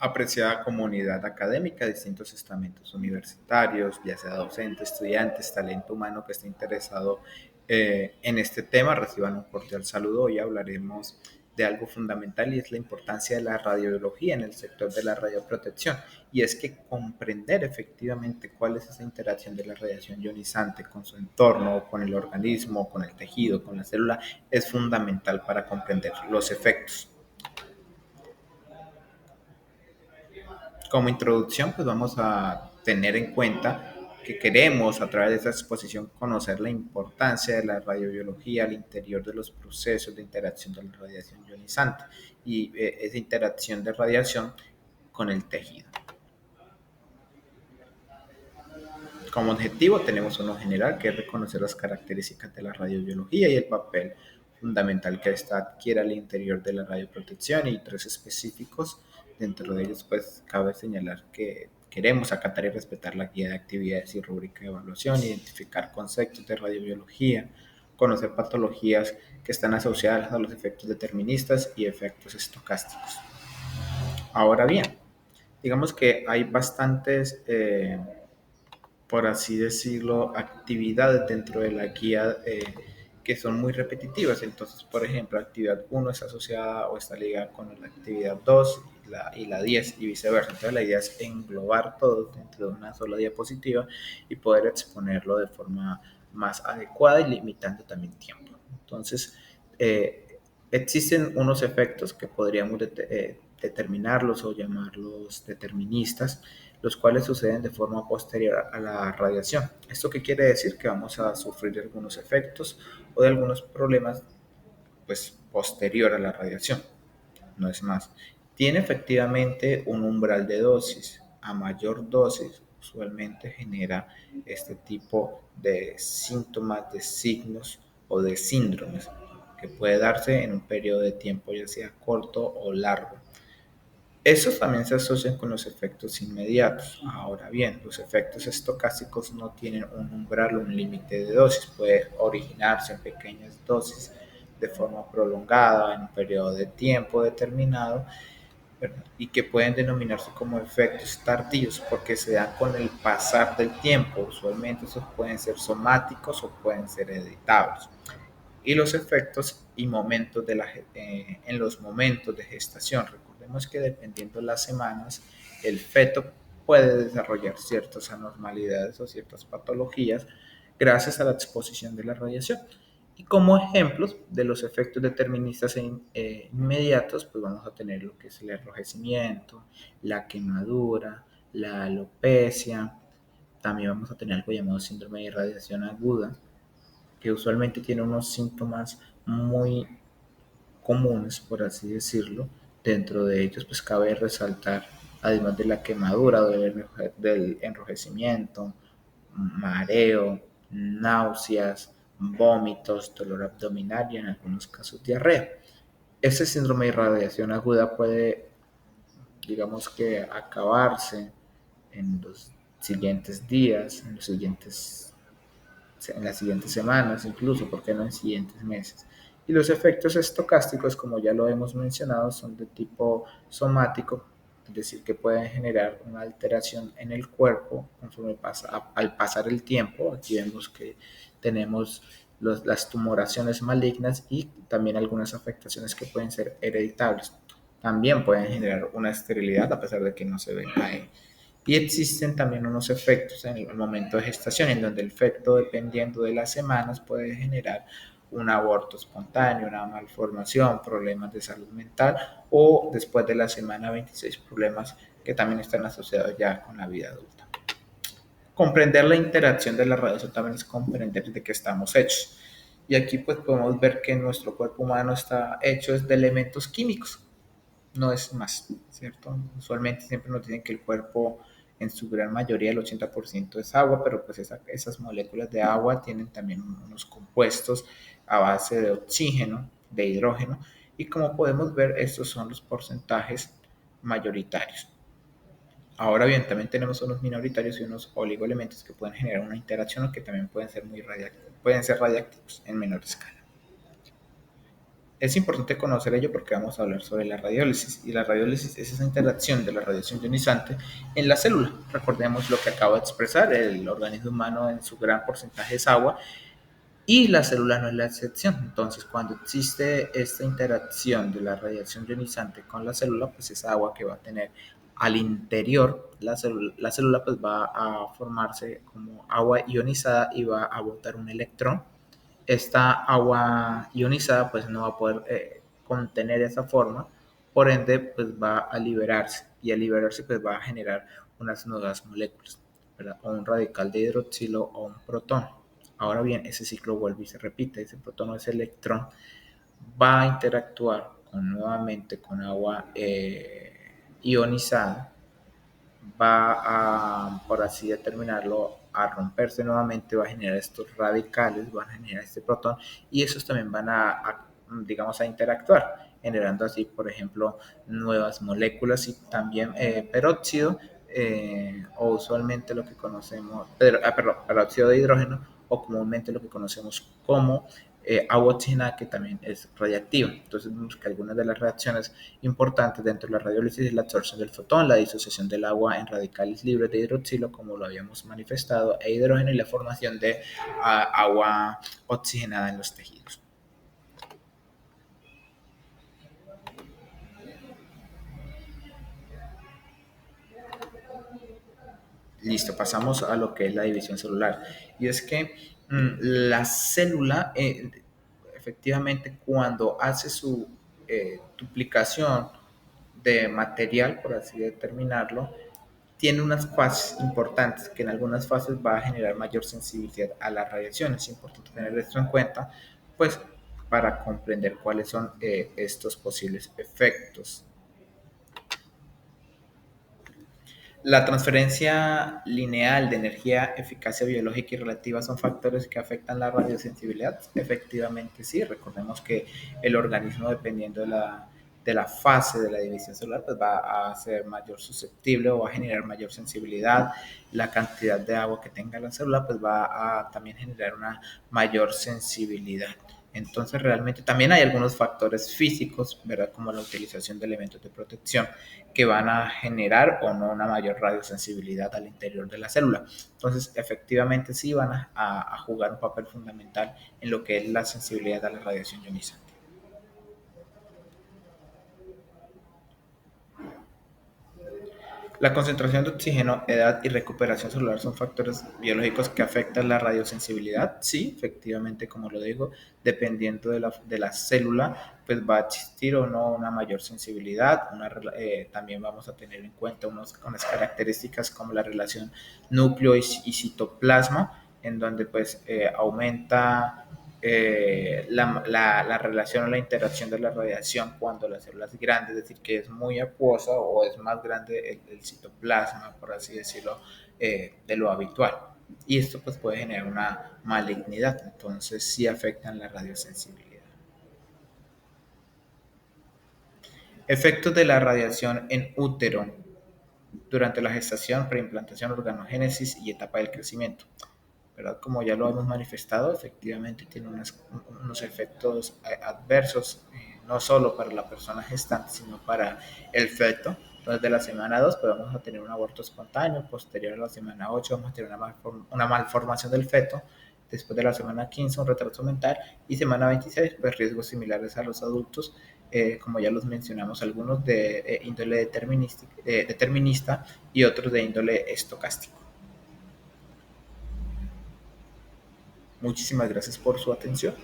Apreciada comunidad académica, distintos estamentos universitarios, ya sea docentes, estudiantes, talento humano que esté interesado en este tema, reciban un cordial saludo. Hoy hablaremos de algo fundamental y es la importancia de la radiobiología en el sector de la radioprotección. Y es que comprender efectivamente cuál es esa interacción de la radiación ionizante con su entorno, con el organismo, con el tejido, con la célula, es fundamental para comprender los efectos. Como introducción, pues vamos a tener en cuenta que queremos a través de esta exposición conocer la importancia de la radiobiología al interior de los procesos de interacción de la radiación ionizante y esa interacción de radiación con el tejido. Como objetivo tenemos uno general, que es reconocer las características de la radiobiología y el papel fundamental que ésta adquiere al interior de la radioprotección, y tres específicos. Dentro de ellos, pues, cabe señalar que queremos acatar y respetar la guía de actividades y rúbrica de evaluación, identificar conceptos de radiobiología, conocer patologías que están asociadas a los efectos deterministas y efectos estocásticos. Ahora bien, digamos que hay bastantes por así decirlo, actividades dentro de la guía que son muy repetitivas. Entonces, por ejemplo, actividad 1 está asociada o está ligada con la actividad 2 y la 10 y viceversa. Entonces, la idea es englobar todo dentro de una sola diapositiva y poder exponerlo de forma más adecuada y limitando también tiempo. Entonces, existen unos efectos que podríamos determinarlos o llamarlos deterministas, los cuales suceden de forma posterior a la radiación. ¿Esto qué quiere decir? Que vamos a sufrir algunos efectos o de algunos problemas pues posterior a la radiación, no es más. Tiene efectivamente un umbral de dosis. A mayor dosis usualmente genera este tipo de síntomas, de signos o de síndromes que puede darse en un periodo de tiempo ya sea corto o largo. Estos también se asocian con los efectos inmediatos. Ahora bien, los efectos estocásticos no tienen un umbral o un límite de dosis. Puede originarse en pequeñas dosis de forma prolongada en un periodo de tiempo determinado, ¿verdad? Y que pueden denominarse como efectos tardíos porque se dan con el pasar del tiempo. Usualmente esos pueden ser somáticos o pueden ser hereditarios. Y los efectos y momentos en los momentos de gestación. Recordemos que dependiendo de las semanas, el feto puede desarrollar ciertas anormalidades o ciertas patologías gracias a la exposición de la radiación. Y como ejemplos de los efectos deterministas inmediatos, pues vamos a tener lo que es el enrojecimiento, la quemadura, la alopecia. También vamos a tener algo llamado síndrome de irradiación aguda, que usualmente tiene unos síntomas muy comunes, por así decirlo. Dentro de ellos, pues cabe resaltar, además de la quemadura, del enrojecimiento, mareo, náuseas, vómitos, dolor abdominal y en algunos casos diarrea. Este síndrome de irradiación aguda puede, digamos que, acabarse en los siguientes días, en las siguientes semanas, incluso, ¿por qué no en siguientes meses? Y los efectos estocásticos, como ya lo hemos mencionado, son de tipo somático, es decir, que pueden generar una alteración en el cuerpo conforme al pasar el tiempo. Aquí vemos que tenemos las tumoraciones malignas y también algunas afectaciones que pueden ser hereditables. También pueden generar una esterilidad a pesar de que no se ven ahí. Y existen también unos efectos en el momento de gestación, en donde el feto, dependiendo de las semanas, puede generar un aborto espontáneo, una malformación, problemas de salud mental o después de la semana 26 problemas que también están asociados ya con la vida adulta. Comprender la interacción de la radiación también es comprender de qué estamos hechos. Y aquí pues podemos ver que nuestro cuerpo humano está hecho de elementos químicos, no es más, ¿cierto? Usualmente siempre nos dicen que el cuerpo en su gran mayoría, el 80% es agua, pero pues esas moléculas de agua tienen también unos compuestos a base de oxígeno, de hidrógeno, y como podemos ver, estos son los porcentajes mayoritarios. Ahora bien, también tenemos unos minoritarios y unos oligoelementos que pueden generar una interacción o que también pueden ser muy radiactivos, pueden ser radiactivos en menor escala. Es importante conocer ello porque vamos a hablar sobre la radiólisis, y la radiólisis es esa interacción de la radiación ionizante en la célula. Recordemos lo que acabo de expresar: el organismo humano en su gran porcentaje es agua y la célula no es la excepción. Entonces, cuando existe esta interacción de la radiación ionizante con la célula, pues esa agua que va a tener al interior la célula pues va a formarse como agua ionizada y va a botar un electrón. Esta agua ionizada pues no va a poder contener esa forma, por ende pues va a liberarse, y al liberarse pues va a generar unas nuevas moléculas, ¿verdad? O un radical de hidroxilo o un protón. Ahora bien, ese ciclo vuelve y se repite: ese protón o ese electrón va a interactuar nuevamente con agua ionizada, va a, por así determinarlo, a romperse nuevamente, va a generar estos radicales, van a generar este protón, y esos también van digamos, a interactuar, generando así, por ejemplo, nuevas moléculas y también peróxido, o usualmente lo que conocemos, perdón, peróxido de hidrógeno, o comúnmente lo que conocemos como agua oxigenada, que también es radiactiva. Entonces vemos que algunas de las reacciones importantes dentro de la radiólisis es la absorción del fotón, la disociación del agua en radicales libres de hidroxilo, como lo habíamos manifestado, e hidrógeno, y la formación de agua oxigenada en los tejidos. Listo, pasamos a lo que es la división celular. Y es que la célula, efectivamente, cuando hace su duplicación de material, por así determinarlo, tiene unas fases importantes, que en algunas fases va a generar mayor sensibilidad a la radiación. Es importante tener esto en cuenta, pues, para comprender cuáles son estos posibles efectos. La transferencia lineal de energía, eficacia biológica y relativa son factores que afectan la radiosensibilidad. Efectivamente, sí. Recordemos que el organismo, dependiendo de la fase de la división celular, pues va a ser mayor susceptible o va a generar mayor sensibilidad. La cantidad de agua que tenga la célula pues va a también generar una mayor sensibilidad. Entonces, realmente también hay algunos factores físicos, ¿verdad? Como la utilización de elementos de protección, que van a generar o no una mayor radiosensibilidad al interior de la célula. Entonces, efectivamente sí van a jugar un papel fundamental en lo que es la sensibilidad a la radiación ionizante. La concentración de oxígeno, edad y recuperación celular son factores biológicos que afectan la radiosensibilidad. Sí, efectivamente, como lo digo, dependiendo de la célula, pues va a existir o no una mayor sensibilidad. También vamos a tener en cuenta unas características como la relación núcleo y citoplasma, en donde pues aumenta la relación o la interacción de la radiación cuando la célula es grande, es decir, que es muy acuosa o es más grande el citoplasma, por así decirlo, de lo habitual. Y esto pues puede generar una malignidad, entonces sí afectan la radiosensibilidad. Efectos de la radiación en útero durante la gestación, preimplantación, organogénesis y etapa del crecimiento. ¿Verdad? Como ya lo hemos manifestado, efectivamente tiene unos efectos adversos, no solo para la persona gestante, sino para el feto. Entonces, de la semana 2 pues vamos a tener un aborto espontáneo, posterior a la semana 8 vamos a tener una malformación del feto, después de la semana 15 un retraso mental, y semana 26 pues riesgos similares a los adultos, como ya los mencionamos, algunos de índole determinista y otros de índole estocástico. Muchísimas gracias por su atención.